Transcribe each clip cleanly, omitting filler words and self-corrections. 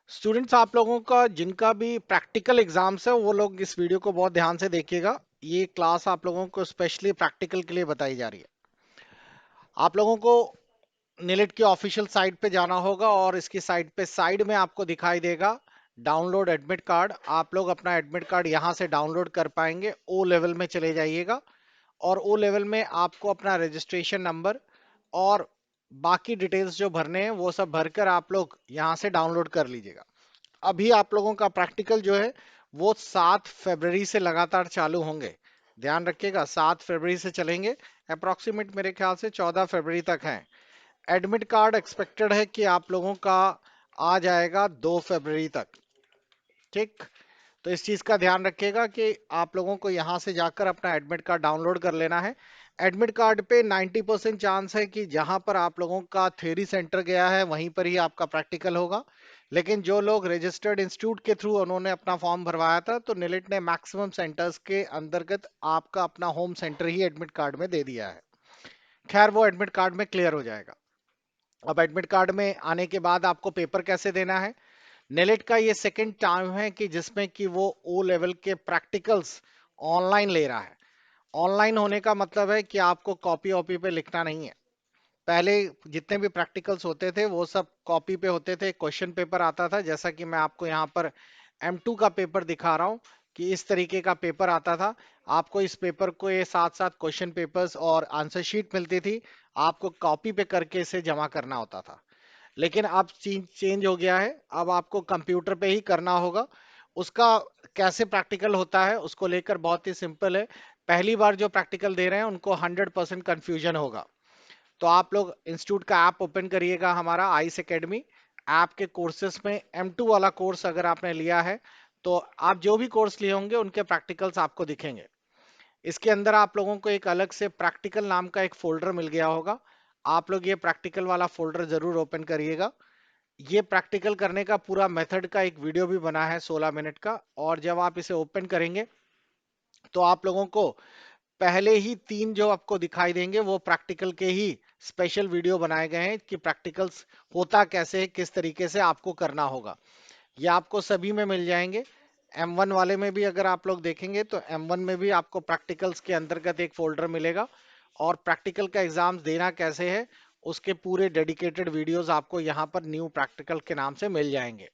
Students, आप लोगों का जिनका भी प्रैक्टिकल एग्जाम्स है वो लोग इस वीडियो को बहुत ध्यान से देखिएगा। ये क्लास आप लोगों को स्पेशली प्रैक्टिकल के लिए बताई जा रही है। आप लोगों को निलिट की ऑफिशियल साइट पे जाना होगा और इसकी साइट पे साइड में आपको दिखाई देगा डाउनलोड एडमिट कार्ड। आप लोग अपना एडमिट कार्ड यहाँ से डाउनलोड कर पाएंगे। ओ लेवल में चले जाइएगा और ओ लेवल में आपको अपना रजिस्ट्रेशन नंबर और बाकी डिटेल्स जो भरने हैं वो सब भरकर आप लोग यहाँ से डाउनलोड कर लीजिएगा। अभी आप लोगों का प्रैक्टिकल जो है वो 7 फरवरी से लगातार चालू होंगे। ध्यान रखिएगा, 7 फरवरी से चलेंगे। अप्रोक्सीमेट मेरे ख्याल से 14 फरवरी तक है। एडमिट कार्ड एक्सपेक्टेड है कि आप लोगों का आ जाएगा 2 फरवरी तक। ठीक, तो इस चीज का ध्यान रखिएगा कि आप लोगों को यहां से जाकर अपना एडमिट कार्ड डाउनलोड कर लेना है। एडमिट कार्ड पे 90% चांस है कि जहां पर आप लोगों का थ्योरी सेंटर गया है वहीं पर ही आपका प्रैक्टिकल होगा। लेकिन जो लोग रजिस्टर्ड इंस्टीट्यूट के थ्रू उन्होंने अपना फॉर्म भरवाया था तो निलिट ने मैक्सिमम सेंटर्स के अंतर्गत आपका अपना होम सेंटर ही एडमिट कार्ड में दे दिया है। खैर, वो एडमिट कार्ड में क्लियर हो जाएगा। अब एडमिट कार्ड में आने के बाद आपको पेपर कैसे देना है। नेलेट का ये सेकंड टाइम है कि जिसमें कि वो ओ लेवल के प्रैक्टिकल्स ऑनलाइन ले रहा है। ऑनलाइन होने का मतलब है कि आपको कॉपी वॉपी पे लिखना नहीं है। पहले जितने भी प्रैक्टिकल्स होते थे वो सब कॉपी पे होते थे, क्वेश्चन पेपर आता था। जैसा कि मैं आपको यहाँ पर M2 का पेपर दिखा रहा हूँ कि इस तरीके का पेपर आता था। आपको इस पेपर को ये साथ साथ क्वेश्चन पेपर्स और आंसर शीट मिलती थी। आपको कॉपी पे करके इसे जमा करना होता था। लेकिन अब चीज चेंज हो गया है, अब आपको कंप्यूटर पे ही करना होगा। उसका कैसे प्रैक्टिकल होता है उसको लेकर बहुत ही सिंपल है। पहली बार जो प्रैक्टिकल दे रहे हैं उनको 100% कंफ्यूजन होगा। तो आप लोग इंस्टीट्यूट का ऐप ओपन करिएगा, हमारा आइस एकेडमी। ऐप के कोर्सेस में M2 वाला कोर्स अगर आपने लिया है तो आप जो भी कोर्स लिए होंगे उनके प्रैक्टिकल्स आपको दिखेंगे। इसके अंदर आप लोगों को एक अलग से प्रैक्टिकल नाम का एक फोल्डर मिल गया होगा। आप लोग ये प्रैक्टिकल वाला फोल्डर जरूर ओपन करिएगा। ये प्रैक्टिकल करने का पूरा मेथड का एक वीडियो भी बना है 16 मिनट का। और जब आप इसे ओपन करेंगे तो आप लोगों को पहले ही 3 जो आपको दिखाई देंगे वो प्रैक्टिकल के ही स्पेशल वीडियो बनाए गए हैं कि प्रैक्टिकल्स होता कैसे है, किस तरीके से आपको करना होगा। ये आपको सभी में मिल जाएंगे। M1 वाले में भी अगर आप लोग देखेंगे तो M1 में भी आपको प्रैक्टिकल्स के अंतर्गत एक फोल्डर मिलेगा। और प्रैक्टिकल का एग्जाम देना कैसे है उसके पूरे डेडिकेटेड वीडियोस आपको यहाँ पर न्यू प्रैक्टिकल के नाम से मिल जाएंगे।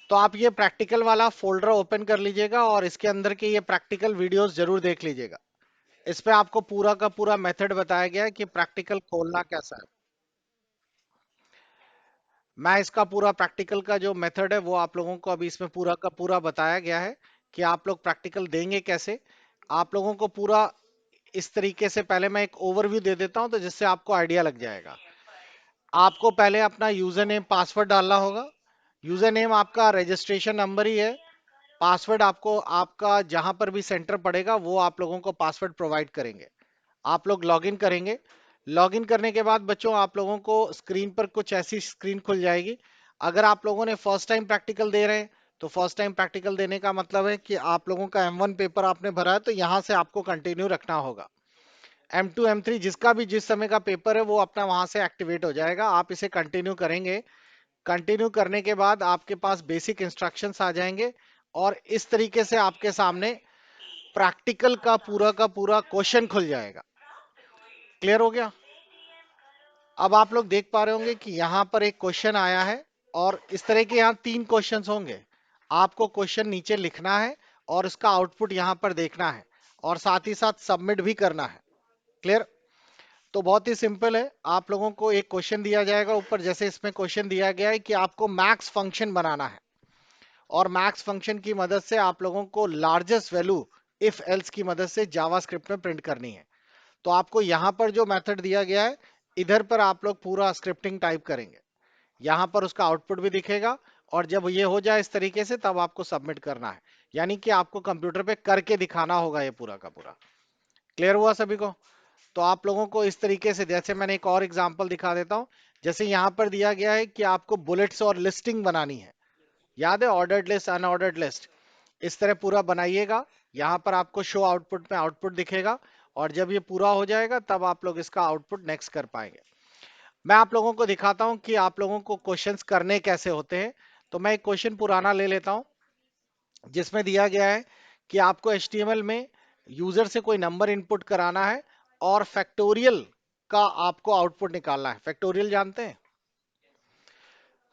तो आप ये प्रैक्टिकल वाला फोल्डर ओपन कर लीजिएगा और इसके अंदर के ये प्रैक्टिकल वीडियोस जरूर देख लीजिएगा। इस पे आपको पूरा का पूरा मेथड बताया गया है कि प्रैक्टिकल खोलना कैसा है। मैं इसका पूरा प्रैक्टिकल का जो मेथड है वो आप लोगों को अभी इसमें पूरा का पूरा बताया गया है कि आप लोग प्रैक्टिकल देंगे कैसे। आप लोगों को पूरा इस तरीके से पहले मैं एक ओवरव्यू दे देता हूं तो जिससे आपको आइडिया लग जाएगा। आपको पहले अपना यूजर नेम पासवर्ड डालना होगा। यूजर नेम आपका रजिस्ट्रेशन नंबर ही है। पासवर्ड आपको आपका जहां पर भी सेंटर पड़ेगा वो आप लोगों को पासवर्ड प्रोवाइड करेंगे। आप लोग लॉगिन करेंगे। लॉगिन करने के बाद बच्चों आप लोगों को स्क्रीन पर कुछ ऐसी स्क्रीन खुल जाएगी। अगर आप लोगों ने फर्स्ट टाइम प्रैक्टिकल दे रहे हैं तो फर्स्ट टाइम प्रैक्टिकल देने का मतलब है कि आप लोगों का M1 पेपर आपने भरा है तो यहां से आपको कंटिन्यू रखना होगा। M2 M3 जिसका भी जिस समय का पेपर है वो अपना वहां से एक्टिवेट हो जाएगा। आप इसे कंटिन्यू करेंगे। कंटिन्यू करने के बाद आपके पास बेसिक इंस्ट्रक्शंस आ जाएंगे और इस तरीके से आपके सामने प्रैक्टिकल का पूरा क्वेश्चन खुल जाएगा। क्लियर हो गया। अब आप लोग देख पा रहे होंगे कि यहाँ पर एक क्वेश्चन आया है और इस तरह के यहाँ 3 क्वेश्चंस होंगे। आपको क्वेश्चन नीचे लिखना है और इसका आउटपुट यहाँ पर देखना है और साथ ही साथ सबमिट भी करना है। क्लियर। तो बहुत ही सिंपल है। आप लोगों को एक क्वेश्चन दिया जाएगा ऊपर, जैसे इसमें क्वेश्चन दिया गया है कि आपको मैक्स फंक्शन बनाना है और मैक्स फंक्शन की मदद से आप लोगों को लार्जेस्ट वैल्यू इफ एल्स की मदद से जावास्क्रिप्ट में प्रिंट करनी है। तो आपको यहाँ पर जो मेथड दिया गया है इधर पर आप लोग पूरा स्क्रिप्टिंग टाइप करेंगे। यहाँ पर उसका आउटपुट भी दिखेगा और जब ये हो जाए इस तरीके से तब आपको सबमिट करना है। यानी कि आपको कंप्यूटर पे करके दिखाना होगा ये पूरा का पूरा। क्लियर हुआ सभी को। तो आप लोगों को इस तरीके से, जैसे मैंने एक और एग्जांपल दिखा देता हूं। जैसे यहाँ पर दिया गया है कि आपको बुलेट्स और लिस्टिंग बनानी है। याद है, ऑर्डर्ड लिस्ट अनऑर्डर्ड लिस्ट। इस तरह पूरा बनाइएगा। यहाँ पर आपको शो आउटपुट में आउटपुट दिखेगा और जब ये पूरा हो जाएगा तब आप लोग इसका आउटपुट नेक्स्ट कर पाएंगे। मैं आप लोगों को दिखाता हूं कि आप लोगों को क्वेश्चंस करने कैसे होते हैं। तो मैं एक क्वेश्चन पुराना ले लेता हूं जिसमें दिया गया है कि आपको HTML में यूजर से कोई नंबर इनपुट कराना है और फैक्टोरियल का आपको आउटपुट निकालना है। फैक्टोरियल जानते हैं?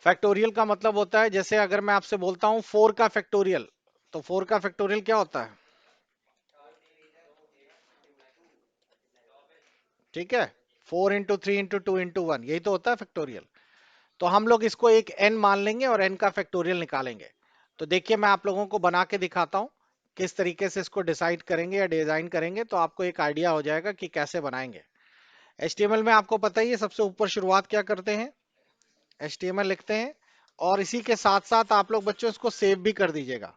फैक्टोरियल का मतलब होता है, जैसे अगर मैं आपसे बोलता हूं 4 का फैक्टोरियल, तो 4 का फैक्टोरियल क्या होता है? ठीक है, 4 × 3 × 2 × 1, यही तो होता है फैक्टोरियल। तो हम लोग इसको एक n मान लेंगे और n का फैक्टोरियल निकालेंगे। तो देखिए मैं आप लोगों को बना के दिखाता हूं किस तरीके से इसको डिसाइड करेंगे या डिजाइन करेंगे, तो आपको एक आइडिया हो जाएगा कि कैसे बनाएंगे। HTML में आपको पता ही है, सबसे ऊपर शुरुआत क्या करते हैं? HTML लिखते हैं, और इसी के साथ साथ आप लोग बच्चों इसको सेव भी कर दीजिएगा।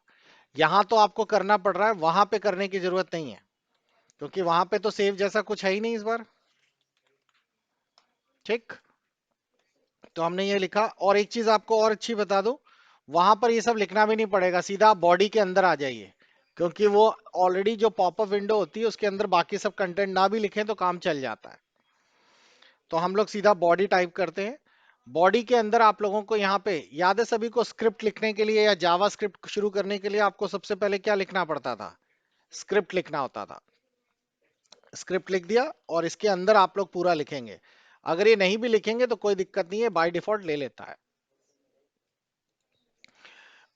यहां तो आपको करना पड़ रहा है, वहां पे करने की जरूरत नहीं है, क्योंकि वहां पे तो सेव जैसा कुछ है ही नहीं इस बार। ठीक, तो हमने ये लिखा, और एक चीज आपको और अच्छी बता दूं, वहां पर ये सब लिखना भी नहीं पड़ेगा, सीधा आप बॉडी के अंदर आ जाइए, क्योंकि वो ऑलरेडी जो पॉपअप विंडो होती है उसके अंदर बाकी सब कंटेंट ना भी लिखें तो काम चल जाता है। तो हम लोग सीधा बॉडी टाइप करते हैं। बॉडी के अंदर आप लोगों को यहाँ पे याद है सभी को, स्क्रिप्ट लिखने के लिए या जावा स्क्रिप्ट शुरू करने के लिए आपको सबसे पहले क्या लिखना पड़ता था? स्क्रिप्ट लिखना होता था। स्क्रिप्ट लिख दिया, और इसके अंदर आप लोग पूरा लिखेंगे। अगर ये नहीं भी लिखेंगे तो कोई दिक्कत नहीं है, बाय डिफॉल्ट ले लेता है।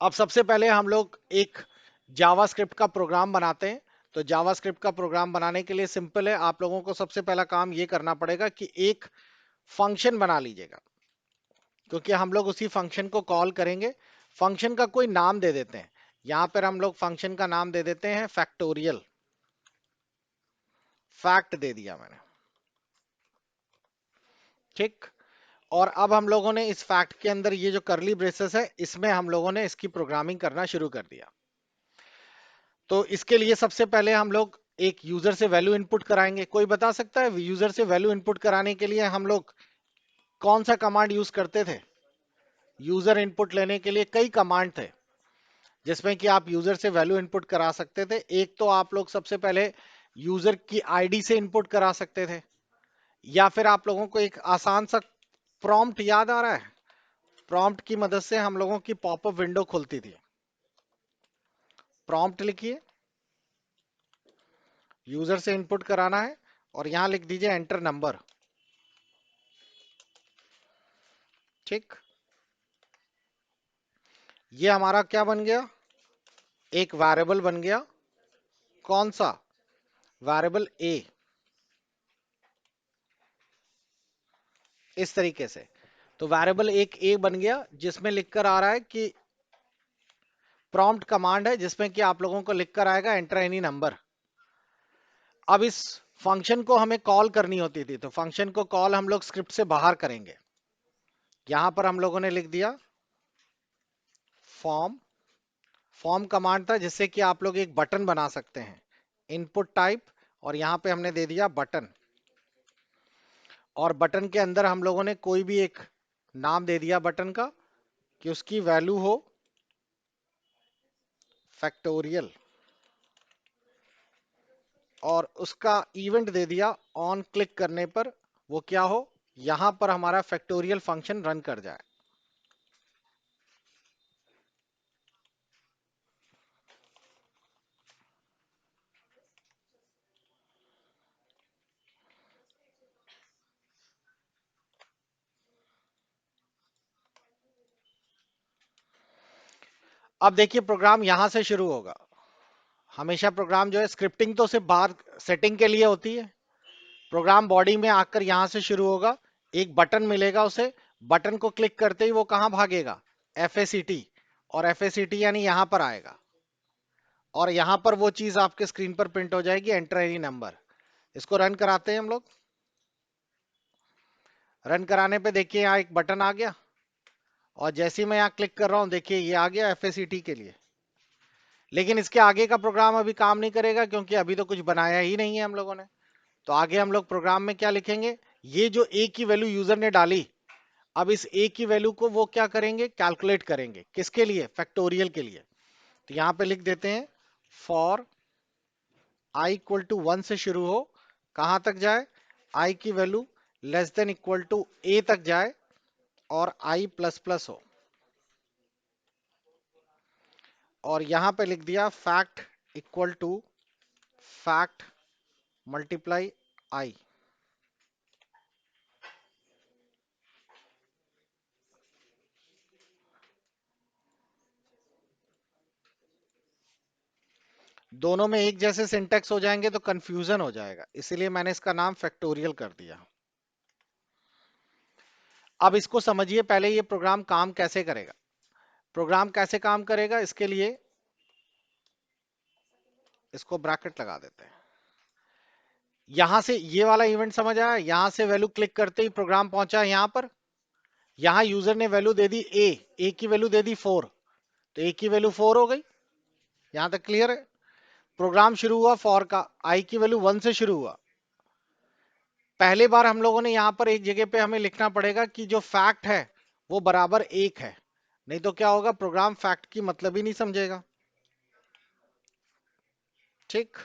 अब सबसे पहले हम लोग एक जावास्क्रिप्ट का प्रोग्राम बनाते हैं। तो जावास्क्रिप्ट का प्रोग्राम बनाने के लिए सिंपल है, आप लोगों को सबसे पहला काम ये करना पड़ेगा कि एक फंक्शन बना लीजिएगा, क्योंकि हम लोग उसी फंक्शन को कॉल करेंगे। फंक्शन का कोई नाम दे देते हैं, यहां पर हम लोग फंक्शन का नाम दे देते हैं फैक्टोरियल। फैक्ट दे दिया मैंने। ठीक, और अब हम लोगों ने इस फैक्ट के अंदर ये जो करली ब्रेसेस है, इसमें हम लोगों ने इसकी प्रोग्रामिंग करना शुरू कर दिया। तो इसके लिए सबसे पहले हम लोग एक यूजर से वैल्यू इनपुट कराएंगे। कोई बता सकता है यूजर से वैल्यू इनपुट कराने के लिए हम लोग कौन सा कमांड यूज करते थे? यूजर इनपुट लेने के लिए कई कमांड थे, जिसमें कि आप यूजर से वैल्यू इनपुट करा सकते थे। एक तो आप लोग सबसे पहले यूजर की आईडी से इनपुट करा सकते थे, या फिर आप लोगों को एक आसान सा प्रॉम्प्ट याद आ रहा है? प्रॉम्प्ट की मदद से हम लोगों की पॉपअप विंडो खुलती थी। प्रॉम्प्ट लिखिए, यूजर से इनपुट कराना है, और यहां लिख दीजिए एंटर नंबर। ठीक, ये हमारा क्या बन गया? एक वेरिएबल बन गया। कौन सा? वेरिएबल ए। इस तरीके से, तो वेरिएबल एक ए बन गया, जिसमें लिखकर आ रहा है कि प्रॉम्प्ट कमांड है, जिसमें कि आप लोगों को लिखकर आएगा एंटर एनी नंबर। अब इस फंक्शन को हमें कॉल करनी होती थी, तो फंक्शन को कॉल हम लोग स्क्रिप्ट से बाहर करेंगे। यहां पर हम लोगों ने लिख दिया फॉर्म। फॉर्म कमांड था जिससे कि आप लोग एक बटन बना सकते हैं। इनपुट टाइप, और यहां पे हमने दे दिया बटन, और बटन के अंदर हम लोगों ने कोई भी एक नाम दे दिया बटन का, कि उसकी वैल्यू हो फैक्टोरियल, और उसका इवेंट दे दिया ऑन क्लिक करने पर वो क्या हो, यहां पर हमारा फैक्टोरियल फंक्शन रन कर जाए। अब देखिए प्रोग्राम यहां से शुरू होगा। हमेशा प्रोग्राम जो है, स्क्रिप्टिंग तो सिर्फ बाहर सेटिंग के लिए होती है। प्रोग्राम बॉडी में आकर यहां से शुरू होगा। एक बटन मिलेगा उसे, बटन को क्लिक करते ही वो कहां भागेगा? FACT, और FACT यानी यहां पर आएगा, और यहां पर वो चीज आपके स्क्रीन पर प्रिंट हो जाएगी, एंटर एनी नंबर। इसको रन कराते हैं हम लोग। रन कराने पे देखिए यहाँ एक बटन आ गया, और जैसे ही मैं यहाँ क्लिक कर रहा हूँ देखिए ये आ गया FACT के लिए। लेकिन इसके आगे का प्रोग्राम अभी काम नहीं करेगा, क्योंकि अभी तो कुछ बनाया ही नहीं है हम लोगों ने। तो आगे हम लोग प्रोग्राम में क्या लिखेंगे? ये जो ए की वैल्यू यूजर ने डाली, अब इस ए की वैल्यू को वो क्या करेंगे? कैलकुलेट करेंगे। किसके लिए? फैक्टोरियल के लिए। तो यहां पे लिख देते हैं फॉर i = 1 से शुरू हो, कहां तक जाए? i की value less than equal to a तक जाए और आई प्लस प्लस हो, और यहां पे लिख दिया fact equal to fact multiply i. दोनों में एक जैसे सिंटेक्स हो जाएंगे तो कंफ्यूजन हो जाएगा, इसीलिए मैंने इसका नाम फैक्टोरियल कर दिया। अब इसको समझिए पहले ये प्रोग्राम काम कैसे करेगा। प्रोग्राम कैसे काम करेगा, इसके लिए इसको ब्रैकेट लगा देते हैं। यहां से ये वाला इवेंट समझ आया, यहां से वैल्यू क्लिक करते ही प्रोग्राम पहुंचा यहां पर। यहां यूजर ने वैल्यू दे दी ए की वैल्यू दे दी 4, तो ए की वैल्यू 4 हो गई। यहां तक क्लियर है। प्रोग्राम शुरू हुआ फॉर का, आई की वैल्यू 1 से शुरू हुआ। पहले बार हम लोगों ने यहां पर एक जगह पे हमें लिखना पड़ेगा कि जो फैक्ट है वो बराबर 1 है, नहीं तो क्या होगा, प्रोग्राम फैक्ट की मतलब ही नहीं समझेगा। ठीक,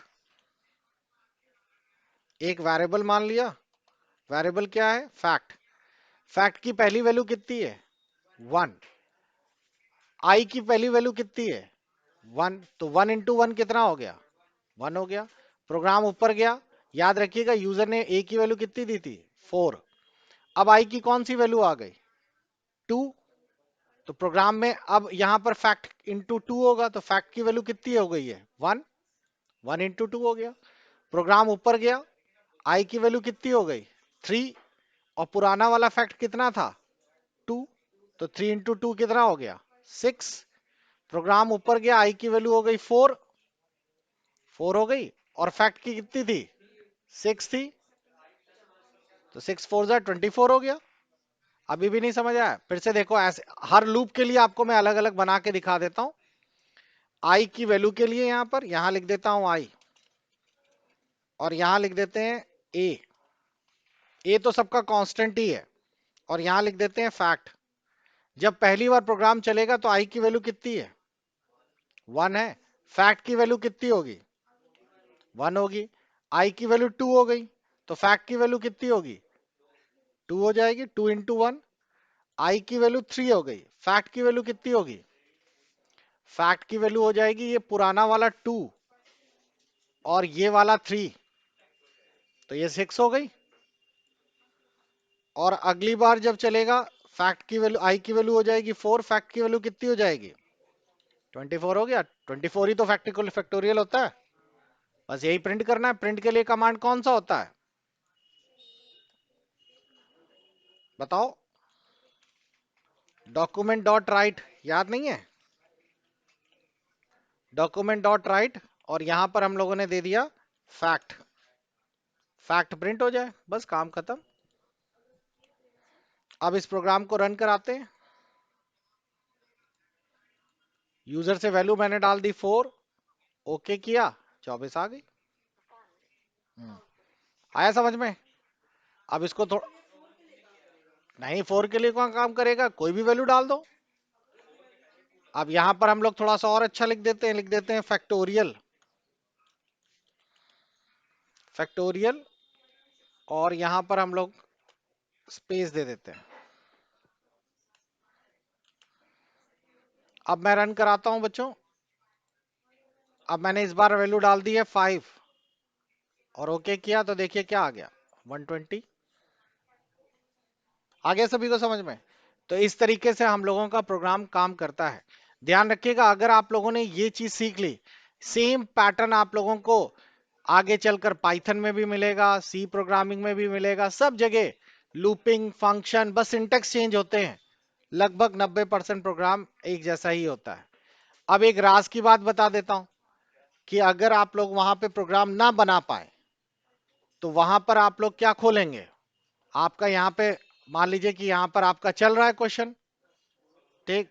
एक वेरिएबल मान लिया। वेरिएबल क्या है, फैक्ट। फैक्ट की पहली वैल्यू कितनी है, 1। आई की पहली वैल्यू कितनी है, 1, तो 1 इंटू 1 कितना हो गया, 1 हो गया। प्रोग्राम ऊपर गया। याद रखिएगा यूजर ने ए की वैल्यू कितनी दी थी, 4। अब आई की कौन सी वैल्यू आ गई, 2। तो प्रोग्राम में अब यहां पर फैक्ट इंटू 2 होगा, तो फैक्ट की वैल्यू कितनी हो गई है, 1। 1 इंटू 2 हो गया। प्रोग्राम ऊपर गया, आई की वैल्यू कितनी हो गई, 3। और पुराना वाला फैक्ट कितना था, 2। तो 3 इंटू 2 कितना हो गया, 6। प्रोग्राम ऊपर गया, आई की वैल्यू हो गई 4, 4 हो गई। और फैक्ट की कितनी थी, 6 थी, तो 6 4 जा 24 हो गया। अभी भी नहीं समझ आया, फिर से देखो, ऐसे हर लूप के लिए आपको मैं अलग अलग बना के दिखा देता हूं। आई की वैल्यू के लिए यहां पर, यहां लिख देता हूं आई, और यहां लिख देते हैं ए। ए तो सबका कांस्टेंट ही है। और यहां लिख देते हैं फैक्ट। जब पहली बार प्रोग्राम चलेगा तो आई की वैल्यू कितनी है, 1 है। फैक्ट की वैल्यू कितनी होगी, 1 होगी। आई की वैल्यू 2 हो गई, तो फैक्ट की वैल्यू कितनी होगी, 2 हो जाएगी। 2 इंटू 1, आई की वैल्यू 3 हो गई, फैक्ट की वैल्यू कितनी होगी, फैक्ट की वैल्यू हो जाएगी ये पुराना वाला 2 और ये वाला 3, तो ये 6 हो गई। और अगली बार जब चलेगा, फैक्ट की वैल्यू, आई की वैल्यू हो जाएगी 4, फैक्ट की वैल्यू कितनी हो जाएगी, 24 हो गया। 24 ही तो फैक्टिकल फैक्टोरियल होता है। बस यही प्रिंट करना है। प्रिंट के लिए कमांड कौन सा होता है, बताओ, डॉक्यूमेंट डॉट राइट, याद नहीं है, डॉक्यूमेंट डॉट राइट। और यहां पर हम लोगों ने दे दिया फैक्ट। फैक्ट प्रिंट हो जाए, बस काम खत्म। अब इस प्रोग्राम को रन कराते हैं। यूजर से वैल्यू मैंने डाल दी 4, ओके किया, 24 आ गई। हम्म, आया समझ में। अब इसको थोड़ा, नहीं 4 के लिए कौन काम करेगा, कोई भी वैल्यू डाल दो। अब यहां पर हम लोग थोड़ा सा और अच्छा लिख देते हैं, लिख देते हैं फैक्टोरियल। फैक्टोरियल, और यहां पर हम लोग स्पेस दे देते हैं। अब मैं रन कराता हूं बच्चों। अब मैंने इस बार वैल्यू डाल दी है 5 और ओके किया, तो देखिए क्या आ गया, 120 आ गया। सभी को समझ में। तो इस तरीके से हम लोगों का प्रोग्राम काम करता है। ध्यान रखिएगा, अगर आप लोगों ने ये चीज सीख ली, सेम पैटर्न आप लोगों को आगे चलकर पाइथन में भी मिलेगा, सी प्रोग्रामिंग में भी मिलेगा, सब जगह लूपिंग फंक्शन, बस सिंटेक्स चेंज होते हैं। लगभग 90% प्रोग्राम एक जैसा ही होता है। अब एक राज की बात बता देता हूं कि अगर आप लोग वहां पे प्रोग्राम ना बना पाए तो वहां पर आप लोग क्या खोलेंगे, आपका यहाँ पे मान लीजिए कि यहाँ पर आपका चल रहा है क्वेश्चन, ठीक,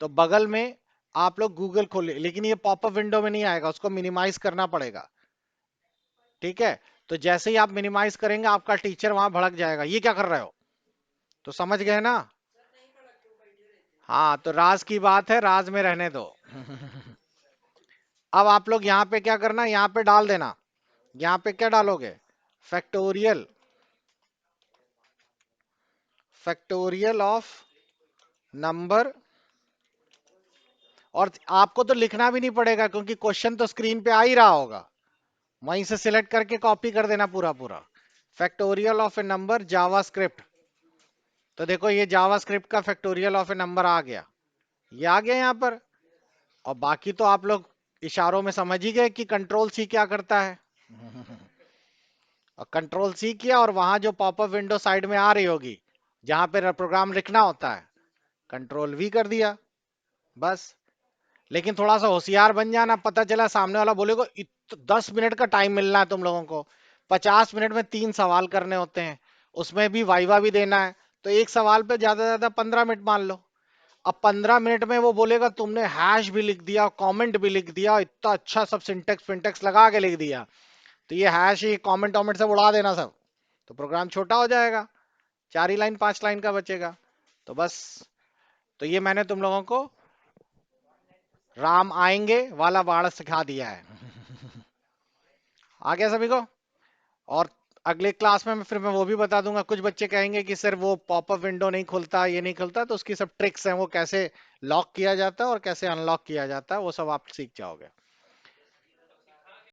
तो बगल में आप लोग गूगल खोले, लेकिन ये पॉपअप विंडो में नहीं आएगा, उसको मिनिमाइज करना पड़ेगा। ठीक है, तो जैसे ही आप मिनिमाइज करेंगे आपका टीचर वहां भड़क जाएगा, ये क्या कर रहे हो, तो समझ गए ना। हाँ, तो राज की बात है, राज में रहने दो। अब आप लोग यहाँ पे क्या करना, यहाँ पे डाल देना। यहाँ पे क्या डालोगे, फैक्टोरियल। फैक्टोरियल ऑफ नंबर, और आपको तो लिखना भी नहीं पड़ेगा क्योंकि क्वेश्चन तो स्क्रीन पे आ ही रहा होगा, वहीं से सिलेक्ट करके कॉपी कर देना पूरा पूरा। Factorial of A number JavaScript, तो देखो ये जावास्क्रिप्ट का फैक्टोरियल ऑफ ए नंबर आ गया, ये आ गया यहाँ पर। और बाकी तो आप लोग इशारों में समझ ही गए कि कंट्रोल सी क्या करता है। और कंट्रोल सी किया और वहां जो पॉपअप विंडो साइड में आ रही होगी जहां पे प्रोग्राम लिखना होता है, कंट्रोल वी कर दिया, बस। लेकिन थोड़ा सा होशियार बन जाना, पता चला सामने वाला बोलेगा 10 मिनट का टाइम मिलना है तुम लोगों को, 50 मिनट में 3 सवाल करने होते हैं, उसमें भी वाइवा भी देना है, तो एक सवाल पे ज्यादा से ज्यादा 15 मिनट मान लो। अब 15 मिनट में वो बोलेगा तुमने हैश भी लिख दिया, कमेंट भी लिख दिया, इतना अच्छा सब सिंटेक्स फिंटेक्स लगा के लिख दिया, तो ये हैश ही कमेंट वमेंट सब उड़ा देना सब, तो प्रोग्राम छोटा हो जाएगा, 4 ही लाइन 5 लाइन का बचेगा। तो बस, तो ये मैंने तुम लोगों को राम आएंगे वाला वाड़ा सिखा दिया है। आ गया सभी को? और अगले क्लास में फिर मैं वो भी बता दूंगा, कुछ बच्चे कहेंगे कि सर वो पॉपअप विंडो नहीं खुलता, ये नहीं खुलता, तो उसकी सब ट्रिक्स हैं, वो कैसे लॉक किया जाता है और कैसे अनलॉक किया जाता है, वो सब आप सीख जाओगे।